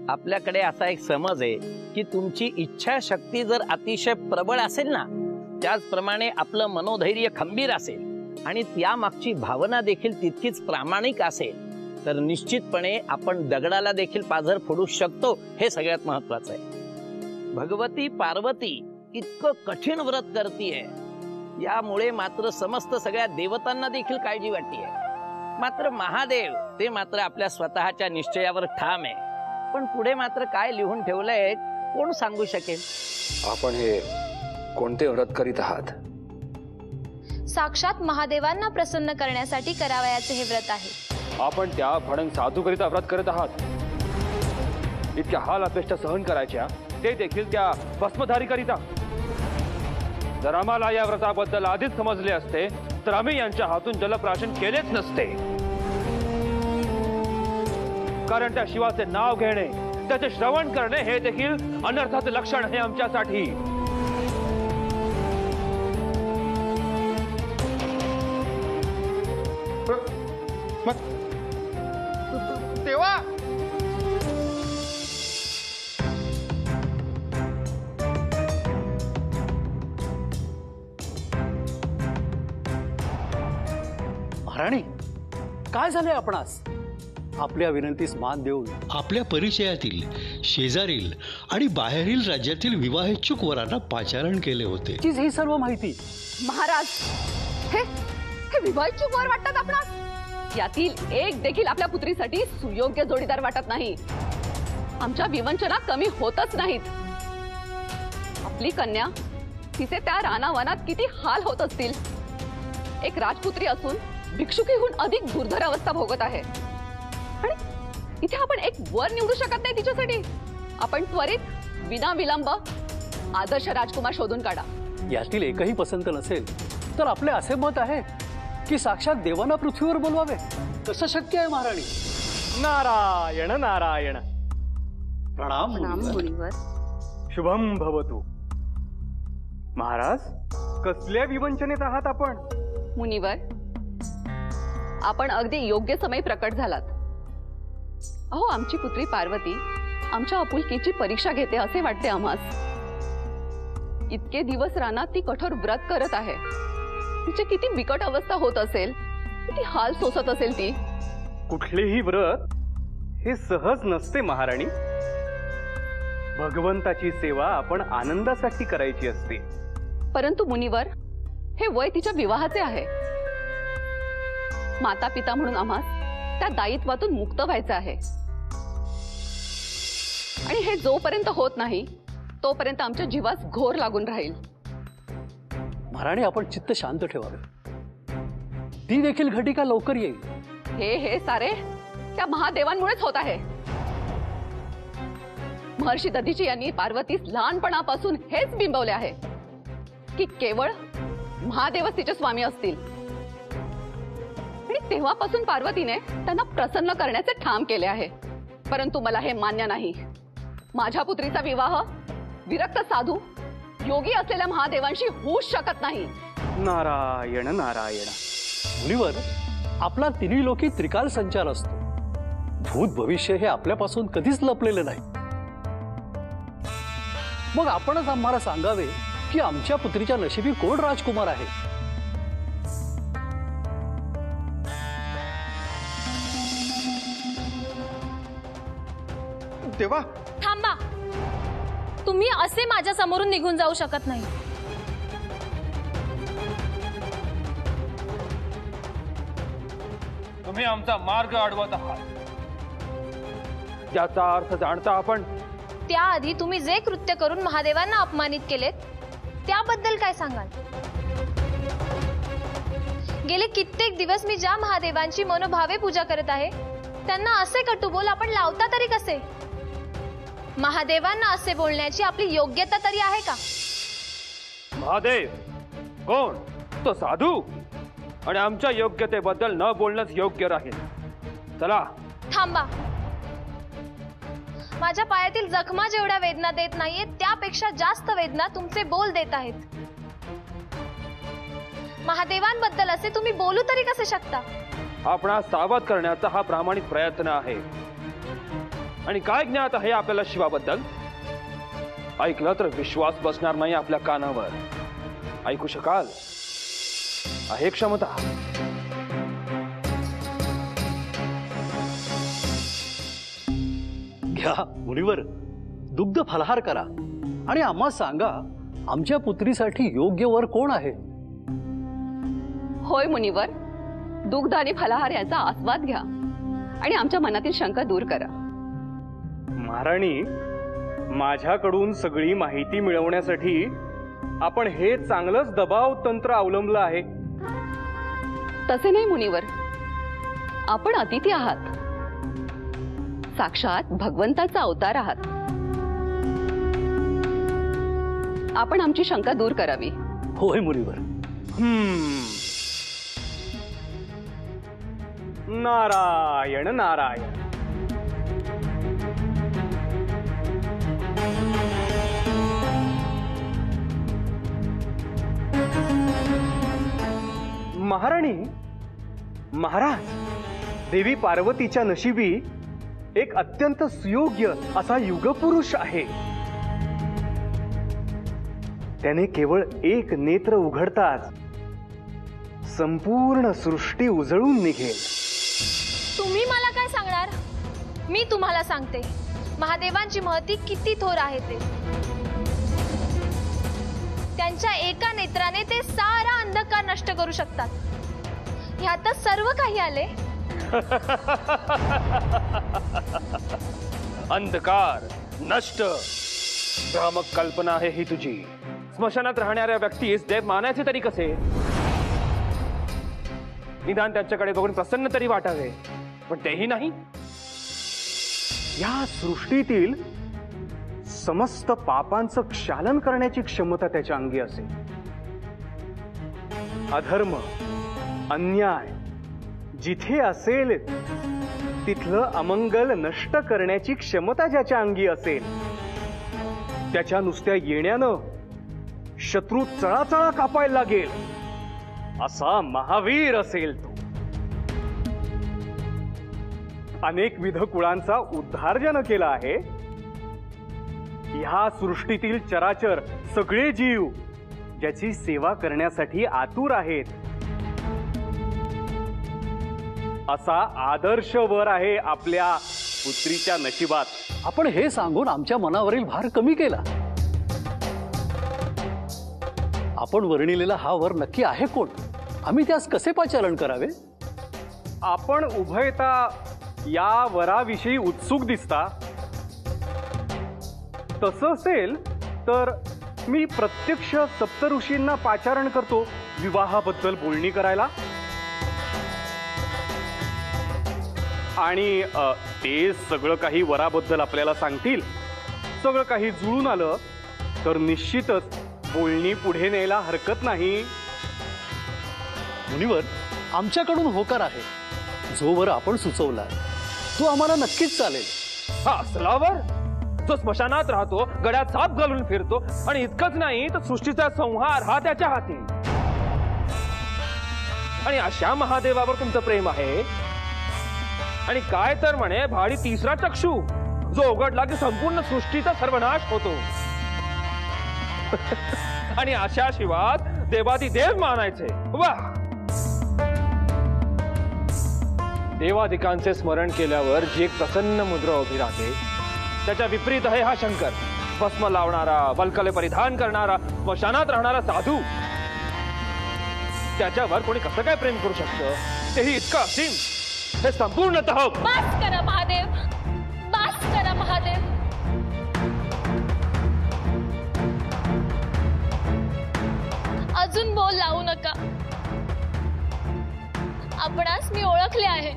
आपल्याकडे असा एक समज आहे की तुमची इच्छाशक्ती जर अतिशय प्रबळ असेल ना, त्याचप्रमाणे आपलं मनोधैर्य खंबीर असेल आणि त्यामागची भावना देखील तितकीच प्रामाणिक असेल, तर निश्चितपणे आपण दगडाला देखील पाझर फोडू शकतो. हे सगळ्यात महत्वाचं आहे. भगवती पार्वती इतकं कठीण व्रत करतीये, यामुळे मात्र समस्त सगळ्या देवतांना देखील काळजी वाटतीये. मात्र महादेव ते मात्र आपल्या स्वतःच्या निश्चयावर ठाम आहे. पण पुढे मात्र काय लिहून ठेवलंय कोण सांगू शकेल? आपण हे कोणते व्रत करीत आहात? साक्षात महादेवांना प्रसन्न करण्यासाठी करावयाचे हे व्रत आहे. आपण त्या भडंग साधूकरिता व्रत करत आहात. इतक्या हाल अपेक्षा सहन करायच्या, ते देखील त्या भस्मधारी करिता. जर आम्हाला या व्रताबद्दल आधीच समजले असते तर आम्ही यांच्या हातून जलप्राशन केलेच नसते. कारण त्या शिवाचे नाव घेणे, त्याचे श्रवण करणे हे देखील अनर्थाचे लक्षण आहे आमच्यासाठी. देवा, महाराणी, काय झाले आपणास? आपल्या विनंतीस मान देऊन आपल्या परिचयातील, शेजारील आणि बाहेरील राज्यातील विवाहेच्छुक वरांना पाचारण केले होते. ही सर्व माहिती. महाराज, हे विवाहेच्छुक वर वाटतात आपणास? यातील एक देखील आपल्या पुत्रीसाठी सुयोग्य जोडीदार वाटत नाही. आमच्या विवंचना कमी होतच नाहीत. आपली कन्या, तिचे त्या रानावनात किती हाल होत असतील. एक राजपुत्री असून भिक्षुकीहून अधिक दुर्धर अवस्था भोगत आहे. आणि इथे आपण एक वर निवडू शकत नाही तिच्यासाठी. आपण त्वरित विना विलंब आदर्श राजकुमार शोधून काढा. यातील एकही पसंत नसेल तर आपले असे मत आहे की साक्षात देवांना पृथ्वीवर बोलवावे. कसं शक्य आहे महाराणी? नारायण नारायण. प्रणाम मुनीवर. शुभम भवतु. महाराज, कसल्या विवंचनेत आहात आपण? मुनिवर, आपण अगदी योग्य समय प्रकट झालात. अहो, आमची पुत्री पार्वती आमच्या आपुलकीची परीक्षा घेते असे वाटते आम्हास. इतके दिवस रानात ती कठोर व्रत करत आहे. तिची किती बिकट अवस्था होत असेल, किती हाल सोसत असेल ती. कुठलेही व्रत हे सहज नसते महाराणी. भगवंताची सेवा आपण आनंदासाठी करायची असते. परंतु मुनिवर, हे वय तिच्या विवाहाचे आहे. माता पिता म्हणून आम्हास त्या दायित्वातून मुक्त व्हायचं आहे. आणि हे जोपर्यंत होत नाही तोपर्यंत आमच्या जीवास घोर लागून राहील. महाराणी, आपण चित्त शांत ठेवावे. ती देखील घटिका लवकर येईल. हे सारे त्या महादेवांमुळेच होत आहे. महर्षी दधीची यांनी पार्वतीस लहानपणापासून हेच बिंबवले आहे की केवळ महादेवच तिचे स्वामी असतील. आणि तेव्हापासून पार्वतीने त्यांना प्रसन्न करण्याचे ठाम केले आहे. परंतु मला हे मान्य नाही. माझ्या पुत्रीचा विवाह विरक्त साधू, योगी असलेल्या महादेवांशी होऊच शकत नाही. नारायण नारायण. मुनीवर, आपला तिन्ही लोकी त्रिकाल संचार असतो. भूत भविष्य हे आपल्यापासून कधीच लपलेले नाही. मग आपणच आम्हाला सांगावे की आमच्या पुत्रीच्या नशिबी कोण राजकुमार आहे. देवा, थांबा. तुम्ही असे माझ्या समोरून निघून जाऊ शकत नाही. तुम्ही आमचा मार्ग अडवत आहात. याचा अर्थ जाणता आपण? त्याआधी तुम्ही जे कृत्य करून महादेवांना अपमानित केलेत त्याबद्दल काय सांगाल? गेले कित्येक दिवस मी ज्या महादेवांची मनोभावे पूजा करत आहे त्यांना असे कटुबोल आपण लावता तरी कसे? महादेवांना असे बोलण्याची आपली योग्यता तरी आहे का? महादेव कोण? तो साधू. आणि आमच्या योग्यतेबद्दल न बोलणंच योग्य राहील. चला. थांबा. माझ्या पायातील जखमा जेवढ्या वेदना देत नाहीये त्यापेक्षा जास्त वेदना तुमचे बोल देत आहेत. महादेवांबद्दल असे तुम्ही बोलू तरी कसे शकता? आपणा सावध करण्याचा हा प्रामाणिक प्रयत्न आहे. आणि काय ज्ञात आहे आपल्याला शिवाबद्दल? ऐकलं तर विश्वास बसणार नाही आपल्या कानावर. ऐकू शकाल? आहे क्षमता. घ्या मुनिवर, दुग्ध फलाहार करा आणि आम्हा सांगा, आमच्या पुत्रीसाठी योग्य वर कोण आहे? होय मुनिवर, दुग्ध आणि फलाहार याचा आस्वाद घ्या आणि आमच्या मनातील शंका दूर करा. महाराणी, माझ्याकडून सगळी माहिती मिळवण्यासाठी आपण हे चांगलंच दबाव तंत्र अवलंबलं आहे. तसे नाही मुनिवर, आपण अतिथी आहात, साक्षात भगवंताचा अवतार आहात. आपण आमची शंका दूर करावी. होय मुनिवर. नारायण नारायण. महाराणी, महाराज, देवी पार्वतीच्या नशिबी एक अत्यंत सुयोग्य असा युगपुरुष आहे. त्याने केवळ एक नेत्र उघडताच संपूर्ण सृष्टी उजळून निघेल. तुम्ही मला काय सांगणार? मी तुम्हाला सांगते, महादेवांची महती किती थोर आहे ते. त्यांच्या एका नेत्राने ते सारा अंधकार नष्ट करू शकतात. ह्यातच सर्व काही आले. अंधकार नष्ट, भ्रामक कल्पना आहे ही तुझी. स्मशानात राहणाऱ्या व्यक्तीस देव मानायचे तरी कसे? निदान त्यांच्याकडे बघून प्रसन्न तरी वाटावे, पण तेही नाही. या सृष्टीतील समस्त पापांचं क्षालन करण्याची क्षमता त्याच्या अंगी असेल. अधर्म, अन्याय जिथे असेल तिथलं अमंगल नष्ट करण्याची क्षमता ज्याच्या अंगी असेल, त्याच्या नुसत्या येण्यानं शत्रू चळाचळा कापायला लागेल असा महावीर असेल तो. अनेकविध कुळांचा उद्धार ज्यानं केला आहे. ह्या सृष्टीतील चराचर सगळे जीव ज्याची सेवा करण्यासाठी आतुर आहेत, असा आदर्श वर आहे आपल्या पुत्रीच्या नशिबात. आपण हे सांगून आमच्या मनावरील भार कमी केला. आपण वर्णिलेला हा वर नक्की आहे कोण? आम्ही त्यास कसे पाचारण करावे? आपण उभयता या वराविषयी उत्सुक दिसता. तसं असेल तर मी प्रत्यक्ष सप्तऋषींना पाचारण करतो विवाहाबद्दल बोलणी करायला. आणि ते सगळं काही वराबद्दल आपल्याला सांगतील. सगळं काही जुळून आलं तर निश्चितच बोलणी पुढे न्यायला हरकत नाही. मुनिवर, आमच्याकडून होकार आहे. जो वर आपण सुचवला तो आम्हाला नक्कीच चालेल. हा असलावर जो स्मशानात राहतो, गड्यात साप घालून फिरतो, आणि इतकंच नाही तर सृष्टीचा संहार हा त्याच्या हाती. आणि अशा महादेवावर तुमचं प्रेम आहे. आणि काय तर म्हणे भाडी तिसरा चक्षु जो उघडला की संपूर्ण सृष्टीचा सर्वनाश होतो. आणि अशा शिवात देवादी देव मानायचे. वाह! देवादिकांचे स्मरण केल्यावर जी एक प्रसन्न मुद्रा उभी राहते, त्याच्या विपरीत आहे हा शंकर. भस्म लावणारा, वल्कले परिधान करणारा, स्मशानात राहणारा साधू. त्याच्यावर कोणी कसं काय प्रेम करू शकतं? तेही इतकं असीम. हे संपूर्णतः बास करा महादेव, बास करा महादेव. अजून बोल लावू नका. आपणास मी ओळखले आहे.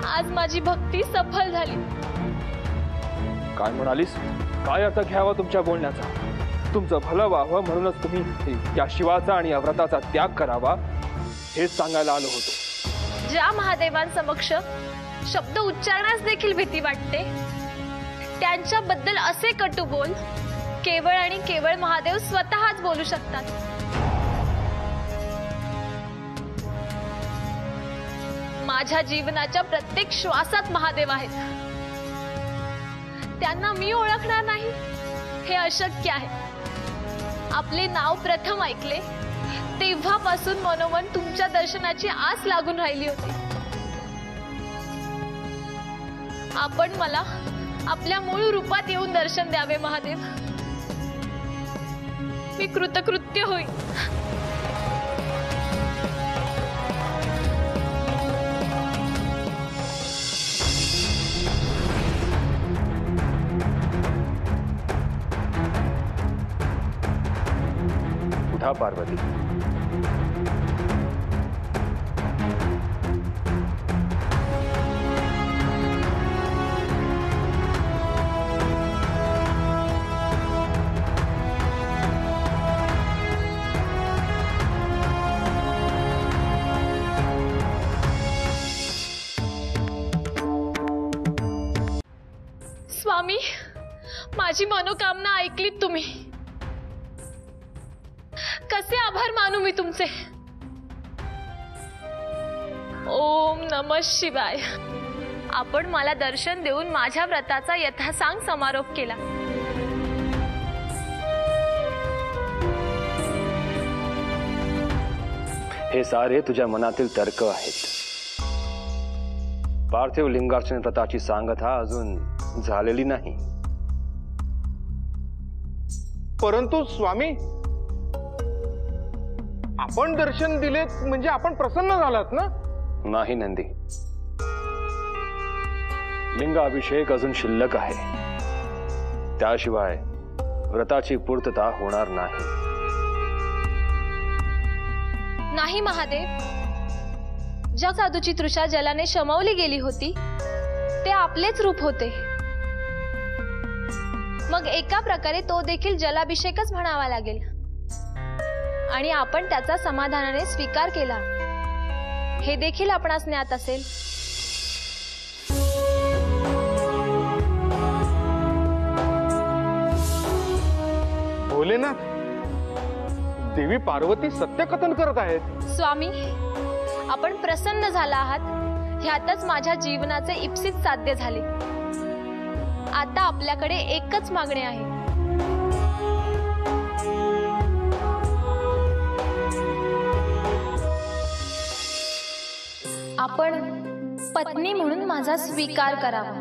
आज माझी भक्ती सफल झाली. काय म्हणालीस? काय अर्थ घ्यावा तुमच्या बोलण्याचा? तुमचं भलं व्हावं म्हणूनच तुम्ही या शिवाचा आणि या व्रताचा त्याग करावा हेच सांगायला आलो होतो. ज्या महादेवांसमक्ष शब्द उच्चारण्यास देखील भीती वाटते, त्यांच्याबद्दल असे कटू बोल केवळ आणि केवळ महादेव स्वतःच बोलू शकतात. माझ्या जीवनाच्या प्रत्येक श्वासात महादेव आहेत. त्यांना मी ओळखणार नाही हे अशक्य आहे. आपले नाव प्रथम ऐकले तेव्हापासून मनोमन तुमच्या दर्शनाची आस लागून राहिली होती. आपण मला आपल्या मूळ रूपात येऊन दर्शन द्यावे महादेव. मी कृतकृत्य होईल. उठा पार्वती. स्वामी, माझी मनोकामना ऐकलीत तुम्ही. कसे आभार मानू मी तुमचे. ओम नमः शिवाय. आपण मला दर्शन देऊन माझ्या व्रताचा यथासांग समारोप केला. हे सारे तुझ्या मनातील तर्क आहेत. पार्थिव लिंगार्चन व्रताची सांगता अजून झालेली नाही. परंतु स्वामी, आपण दर्शन दिलेत म्हणजे आपण प्रसन्न झालात ना? नाही नंदी, लिंगाभिषेक अजून शिल्लक आहे. त्याशिवाय व्रताची पूर्तता होणार नाही. नाही महादेव, ज्या साधूची तृषा जलाने शमवली गेली होती ते आपलेच रूप होते. मग एका प्रकारे तो देखील जलाभिषेकच म्हणावा लागेल. आणि आपण त्याचा समाधानाने स्वीकार केला हे देखील आपणास ज्ञात असेल. भोलेनाथ, देवी पार्वती सत्यकथन करत आहेत. स्वामी, आपण प्रसन्न झाला आहात ह्यातच माझ्या जीवनाचे इप्सित साध्य झाले. आता आपल्याकडे एकच मागणे आहे. आपण पत्नी म्हणून माझा स्वीकार करावा.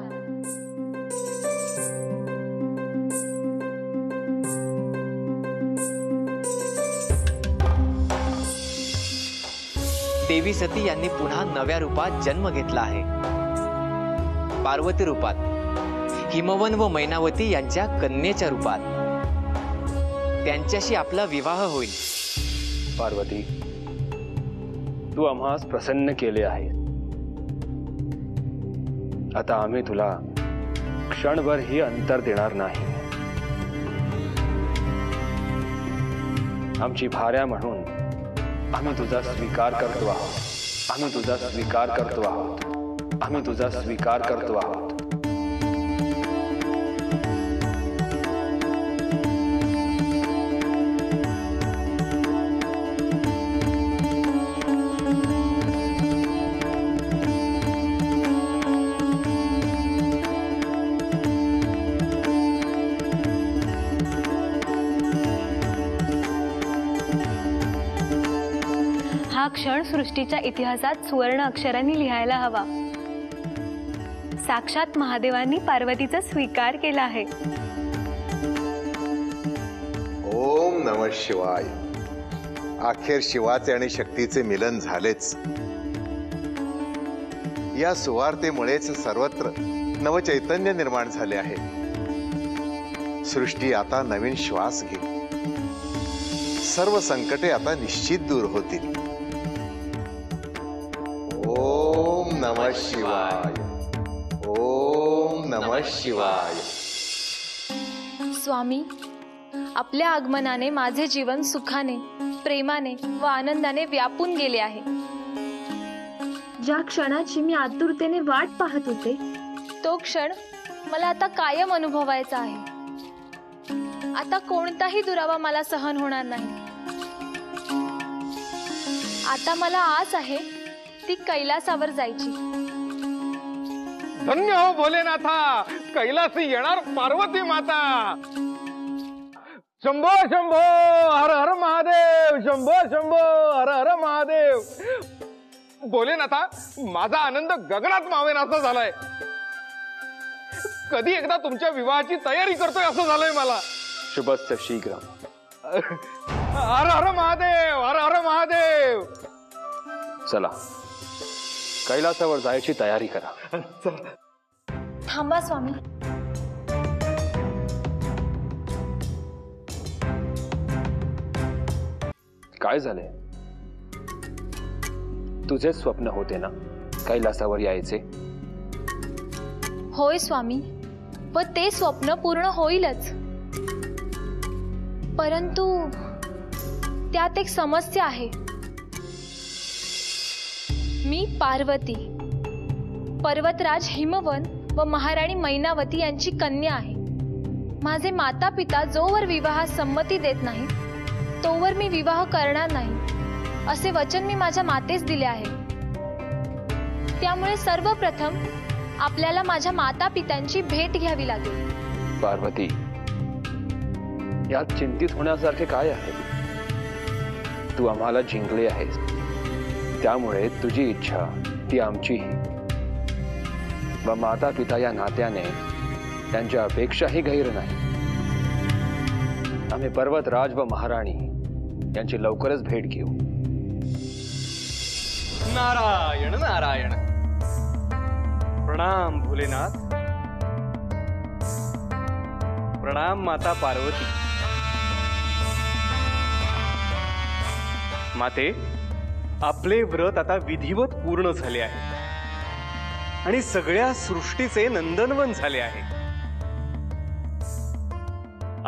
देवी सती यांनी पुन्हा नव्या रूपात जन्म घेतला आहे. पार्वती रूपात, हिमवन व मैनावती यांच्या कन्येच्या रूपात. त्यांच्याशी आपला विवाह होईल. पार्वती, तू आम्हास प्रसन्न केले आहे. आता आम्ही तुला क्षणभर ही अंतर देणार नाही. आमची भार्या म्हणून आम्ही तुझा स्वीकार करतो आहोत. आम्ही तुझा स्वीकार करतो आहोत. आम्ही तुझा स्वीकार करतो आहोत. हा क्षण सृष्टीच्या इतिहासात सुवर्ण अक्षरांनी लिहायला हवा. साक्षात महादेवांनी पार्वतीचा स्वीकार केला आहे. ओम नमः शिवाय. अखेर शिवाचे आणि शक्तीचे मिलन झालेच. या सुवार्तेमुळेच सर्वत्र नवचैतन्य निर्माण झाले आहे. सृष्टी आता नवीन श्वास घेईल. सर्व संकटे आता निश्चित दूर होतील. ओम नमः शिवाय. ओम नमः शिवाय. स्वामी, आपल्या आगमनाने माझे जीवन सुखाने, प्रेमाने व आनंदाने व्यापून गेले आहे. ज्या क्षणाची मी आतुरतेने वाट पाहत होते तो क्षण मला आता कायम अनुभवायचा आहे. आता कोणताही दुरावा मला सहन होणार नाही. आता मला आस आहे ती कैलासावर जायची. धन्य हो भोलेनाथा, कैलासी येणार पार्वती माता. शंभो शंभो हर हर महादेव, शंभो शंभो हर हर महादेव. भोलेनाथा, माझा आनंद गगनात मावेनासा झालाय. कधी एकदा तुमच्या विवाहाची तयारी करतोय असं झालंय मला. शुभस्य शीघ्र. हर हर महादेव, हर हर महादेव. चला, कैलासावर जायची तयारी करा. थांबा स्वामी. काय झाले? तुझे स्वप्न होते ना कैलासावर यायचे? होय स्वामी, व ते स्वप्न पूर्ण होईलच. परंतु त्यात एक समस्या आहे. मी पार्वती, पर्वतराज हिमवन व महाराणी मैनावती यांची कन्या आहे. माझे माता पिता जोवर विवाहास संमती देत नाही तोवर मी विवाह करणार नाही असे वचन मी माझ्या मातेस दिले आहे. त्यामुळे सर्वप्रथम आपल्याला माझ्या माता पित्यांची भेट घ्यावी लागेल. पार्वती, यात चिंतित होण्यासारखे काय आहे? तू आम्हाला जिंकले आहेस, त्यामुळे तुझी इच्छा ती आमचीही. व माता पिता या नात्याने त्यांच्या अपेक्षाही गैर नाही. आम्ही पर्वतराज व महाराणी यांची लवकरच भेट घेऊ. नारायण नारायण. प्रणाम भोलेनाथ. प्रणाम माता पार्वती. माते, आपले व्रत आता विधिवत पूर्ण झाले आहे आणि सगळ्या सृष्टीचे नंदनवन झाले आहे.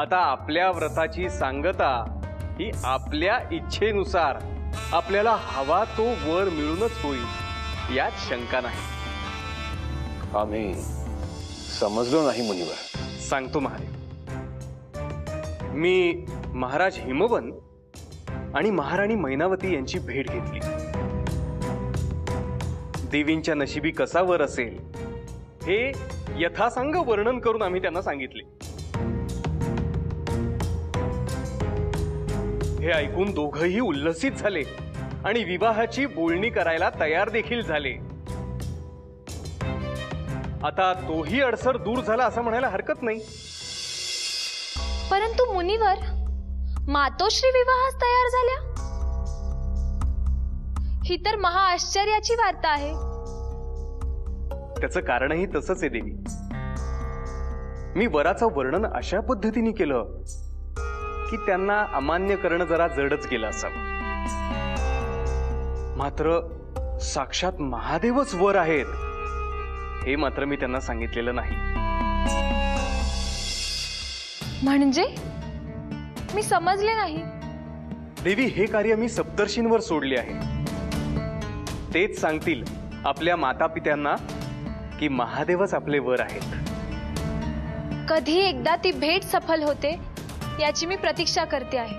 आता आपल्या व्रताची सांगता ही आपल्या इच्छेनुसार आपल्याला हवा तो वर मिळूनच होईल, यात शंका नाही. आम्ही समजलो नाही मुनिवर. सांगतो महादेव. मी महाराज हिमवन आणि महाराणी मैनावती यांची भेट घेतली. देवींच्या नशिबी कसा वर असेल हे यथासांग वर्णन करून आम्ही त्यांना सांगितले. हे ऐकून दोघंही उल्लसित झाले आणि विवाहाची बोलणी करायला तयार देखील झाले. आता तोही अडसर दूर झाला असं म्हणायला हरकत नाही. परंतु मुनिवर, मातोश्री विवाहास तयार झाल्या ही तर महाआश्चर्याची वार्ता आहे. त्याचं कारणही तसंच आहे देवी. मी वराचं वर्णन अशा पद्धतीने केलं की त्यांना अमान्य करणं जरा जडच गेलं असावं. मात्र साक्षात महादेवच वर आहेत हे मात्र मी त्यांना सांगितलेलं नाही. म्हणजे मी समजले नाही. देवी, हे कार्य मी सप्तर्षींवर सोडले आहे. तेच सांगतील आपल्या माता पित्यांना की महादेवच आपले वर आहेत. कधी एकदा ती भेट सफल होते याची मी प्रतीक्षा करते आहे.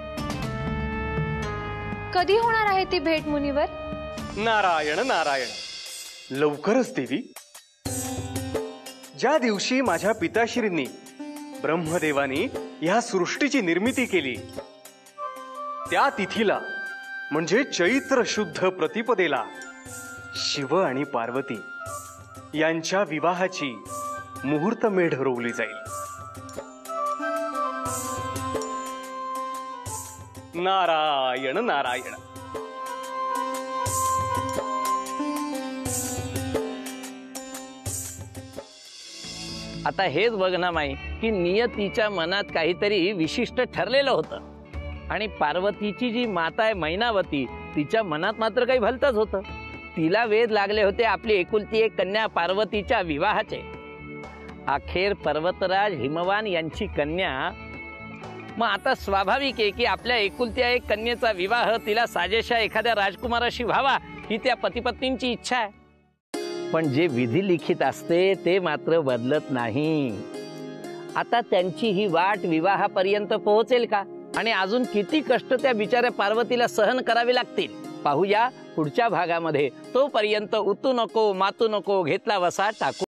कधी होणार आहे ती भेट मुनिवर? नारायण नारायण. लवकरच देवी. ज्या दिवशी माझ्या पिताश्रींनी ब्रह्मदेवानी या सृष्टीची निर्मिती केली त्या तिथीला म्हणजे चैत्र शुद्ध प्रतिपदेला शिव आणि पार्वती यांच्या विवाहाची मुहूर्तमेढ ठरवली जाईल. नारायण नारायण. आता हेच बघ ना माई की नियतीच्या मनात काहीतरी विशिष्ट ठरलेलं होतं आणि पार्वतीची जी माता आहे मैनावती तिच्या मनात मात्र काही भलतंच होतं. तिला वेध लागले होते आपली एकुलती एक कन्या पार्वतीच्या विवाहाचे. अखेर पर्वतराज हिमवान यांची कन्या. मग आता स्वाभाविक आहे की आपल्या एकुलत्या एक कन्येचा विवाह तिला साजेशा एखाद्या राजकुमाराशी व्हावा ही त्या पतिपत्नींची इच्छा आहे. पण जे विधी लिखित असते ते मात्र बदलत नाही. आता त्यांची ही वाट विवाहापर्यंत पोहोचेल का आणि अजून किती कष्ट त्या बिचाऱ्या पार्वतीला सहन करावे लागतील पाहूया पुढच्या भागामध्ये. तोपर्यंत उतू नको मातू नको घेतला वसा टाकू